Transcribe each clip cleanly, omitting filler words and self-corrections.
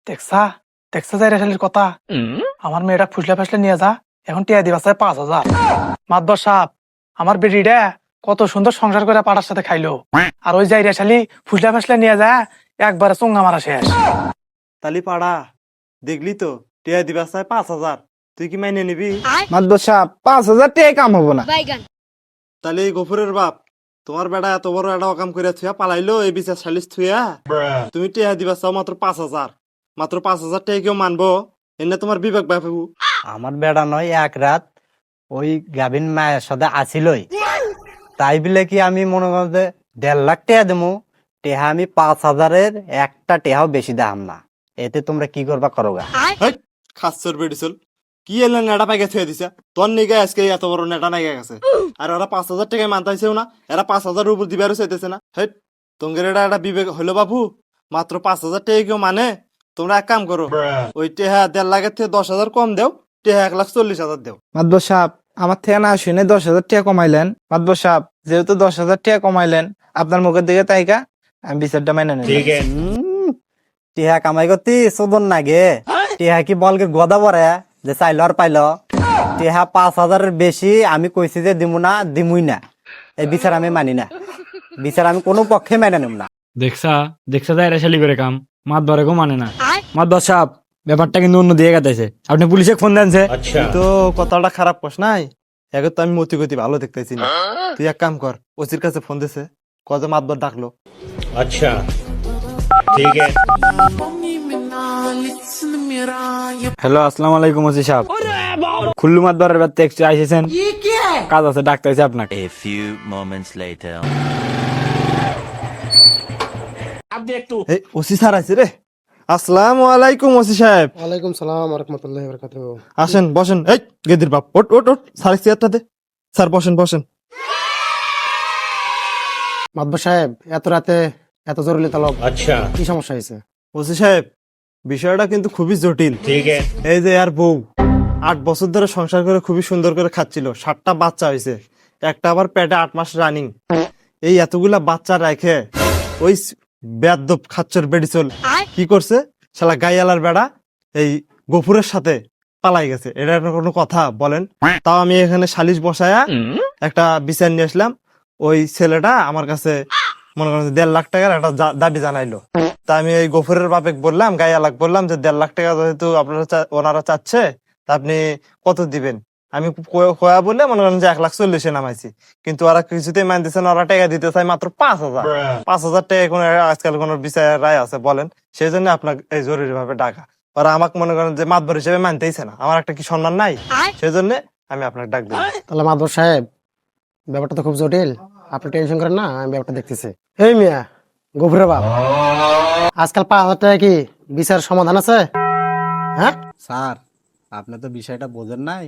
দেখছা দেখছা যাই রেশালির কথা। আমার মেয়েটা ফুসলে ফাসলে নিয়ে যা, এখন টিয়া দিবা চাই 5,000। মাতবর সাপ, আমার বেটিটা কত সুন্দর সংসার করে পাড়ার সাথে খাইলো, আর ওই যাই রেশালি ফুসলে ফাসলে নিয়ে যা একবারে চুঙ্গা মারা শেষ। তালি পাড়া, দেখলি তো টিয়া দিবা চাই 5,000, তুই কি মাইনে নিবি? মাতবর সাহেব 5,000 টাকা কাম হবো না। তাহলে এই গফুরের বাপ, তোমার বেটা এত বড় একটা অকাম করে থুয়া পালাইলো, এই বিচার সালিশ থুয়া তুমি টিয়া দিবা চাও মাত্র 5,000। মাত্র 5,000 টাকা কেউ মানবো? এনে তোমার বিবেক বাপু। আমার বেড়া নয়, এক রাত ওই গাভিন মায়ের সাথে আসিলই, তাই বলে কি আমি মনে করি যে 1.5 লাখ টাকা দেবো? টেহা আমি 5,000-এর একটা টেহাও বেশি দাম না। এতে তোমরা কি করবা করোগা? খাচ্ছর বেডিসল, কি এলে নেটা পাইকে থুয়ে দিছে তোর নিগে আজকে এত বড় নেটা নাইগে গেছে। আর ওরা 5,000 টাকায় মানতাইছেও না, এরা 5,000 উপর দিবারও চাইতেছে না। হেট, তোমাদের এটা একটা বিবেক হলো বাবু? মাত্র 5,000 টাকা কেউ মানে? তোমরা এক কাম করো, ওই টেহা 1.5 লাখের থেকে 10,000 কম দেও, টেহা 1,40,000 দেও। মাতবর সাহেব, আমার থেকে না শুনে 10,000 টাকা কমাইলেন। মাতবর সাহেব, যেহেতু 10,000 টাকা কমাইলেন, আপনার মুখের দিকে তাইকা আমি বিচারটা মাইনে নিলাম। টেহা কামাই করতি চোদন নাগে? টেহা কি বলকে গদা পরে যে চাইল আর পাইল? টেহা 5,000-এর বেশি আমি কইছি যে দিমু না, দিমুই না। এই বিচার আমি মানি না, বিচার আমি কোনো পক্ষে মেনে নেব না। দেখছা দেখছা যাই রেশালি করে কাম, মাতবরে গো মানে না। মাতবর সাহেব, ব্যাপারটা কিন্তু অন্য দিয়ে গেছে, আপনি পুলিশে ফোন দেনছে। তুই তো কথাটা খারাপ কস নাই, এখন তো আমি মতি গতি ভালো দেখতেছি না। তুই এক কাম কর, ওসির কাছে ফোন দিছে, কত মাতবার ডাকলো। হ্যালো, আসসালামু আলাইকুম ওসি সাহেব। খুল্লু মাতবরের বাড়িতে একটু আইসেছেন, কাজ আছে, ডাকতে হয়েছে আপনাকে। A few moments later. এই ওসি স্যার আছে রে। আসসালামু আলাইকুম ওসি সাহেব। ওয়ালাইকুম সালাম ওয়া রাহমাতুল্লাহি ওয়া বারাকাতুহু। আসেন বসেন। এই গেদির বাপ, ওট ওট ওট, স্যার চেয়ারটা দে। স্যার বসেন বসেন। মাতবর সাহেব, এত রাতে এত জরুরি তলব, কি সমস্যা হয়েছে? ওসি সাহেব, বিষয়টা কিন্তু খুবই জটিল। এই যে আর বউ 8 বছর ধরে সংসার করে খুবই সুন্দর করে খাচ্ছিল, 7টা বাচ্চা হয়েছে, একটা আবার পেটে 8 মাস রানিং। এই এতগুলা বাচ্চা রেখে ওই বেয়াদ্দপ খাচ্চর বেডিচল কি করছে, শালা গাইয়ালার বেড়া এই গফুরের সাথে পালাই গেছে। এটা কোনো কথা বলেন? তাও আমি এখানে সালিশ বসায়া একটা বিচার নিয়ে আসলাম। ওই ছেলেটা আমার কাছে মনে করেন 1.5 লাখ টাকার একটা দাবি জানাইলো। তা আমি এই গফুরের বাপে বললাম, গাইয়ালাক বললাম যে 1.5 লাখ টাকা যেহেতু আপনারা ওনারা চাচ্ছে, তা আপনি কত দিবেন? আমি কয়া বললে মনে করেন যে 1,40,000 নামাইছি, কিন্তু ওরা কিছুতেই মানতেছে না। ওরা টাকা দিতে চাই মাত্র 5,000। 5,000 টাকা কোনো আজকাল কোন বিচার রায় আছে বলেন? সেই জন্য আপনার এই জরুরি ভাবে ডাকা। ওরা আমাকে মনে করেন যে মাতবর হিসেবে মানতেইছে না, আমার একটা কি সম্মান নাই? সেই জন্য আমি আপনাকে ডাক দিই। তাহলে মাতবর সাহেব, ব্যাপারটা তো খুব জটিল, আপনি টেনশন করেন না, আমি ব্যাপারটা দেখতেছি। এই মিয়া গভুরের বাপ, আজকাল 5,000 টাকা কি বিচার সমাধান আছে? হ্যাঁ স্যার, আপনি তো বিষয়টা বোঝেন নাই,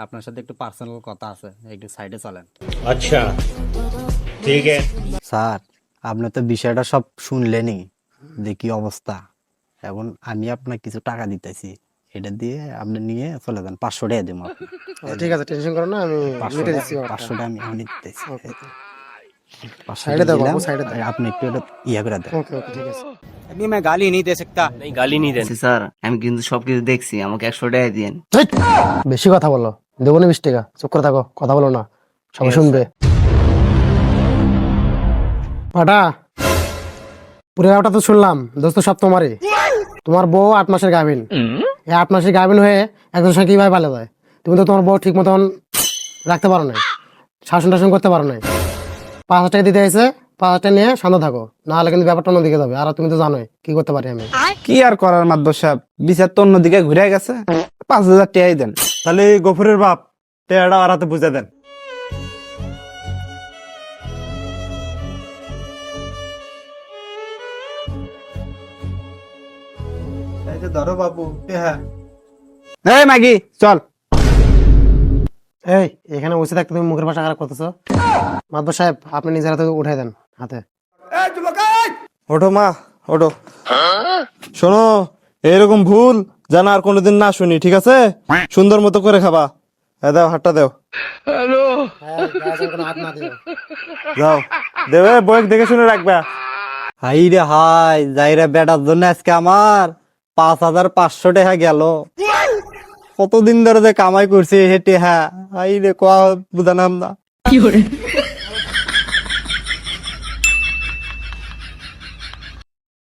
আপনার সাথে একটু পার্সোনাল কথা আছে, একটু সাইডে চলেন। স্যার, আপনি তো বিষয়টা সব শুনলেনই যে কি অবস্থা। এখন আমি আপনাকে কিছু টাকা দিতেছি, এটা দিয়ে আপনি নিয়ে চলে যান। 500 টাকা দিব। ঠিক আছে, টেনশন করেন না, আমি মিটে দিচ্ছি। 500 টাকা আমি এখনই দিতেছি। 500 সাইডে দাও দিলাম, বাবু, সাইডে দাও। আর আপনি একটু এটা ইয়া করে দেন। ওকে ওকে, ঠিক আছে। স্যার আমি কিন্তু সবকিছু দেখছি, আমাকে 100 টাকা দিয়েন। হেই, বেশি কথা বলো, দেবো না 20 টাকা। চুপ করে থাকো, কথা বলো না, সবাই শুনবে। পাটা পুরো ব্যাপারটা তো শুনলাম, দোস্ত সব তোমারই। তোমার বউ 8 মাসের গাভিন, এই 8 মাসের গাভিন হয়ে একজনের সঙ্গে কিভাবে পালা যায়? তুমি তো তোমার বউ ঠিক মতন রাখতে পারো নাই, শাসন টাসন করতে পারো নাই। 5,000 টাকা দিতে এসে 5,000 টাকা নিয়ে শান্ত থাকো, না হলে কিন্তু ব্যাপারটা অন্যদিকে যাবে। আর তুমি তো জানোই কি করতে পারি আমি। কি আর করার মাতবর সাহেব, বিচার তো অন্যদিকে ঘুরে গেছে। 5,000 টাকাই দেন। তাহলে এই গফুরের বাপ টেয়াটা আর হাতে বুঝে দেন। ধরো বাবু। হ্যাঁ, এই মাগি চল। এই এখানে বসে থাকতে তুমি মুখের ভাষা খারাপ করতেছো। মাতবর সাহেব, আপনি নিজের হাতে উঠাই দেন হাতে। ওঠো মা, ওঠো। শোনো, এরকম ভুল যেন আর কোনোদিন না শুনি, ঠিক আছে? সুন্দর মতো করে খাবা। দাও, হাতটা দাও। হাত না দিও। যাও, দেবে বয়েক দেখে শুনে রাখবা। হাই রে হাই, যাই রে বেটার জন্য আজকে আমার 5,500 টাকা গেল। কতদিন ধরে যে কামাই করছি হে টেহা, আই রে কোয়া বুঝানাম না।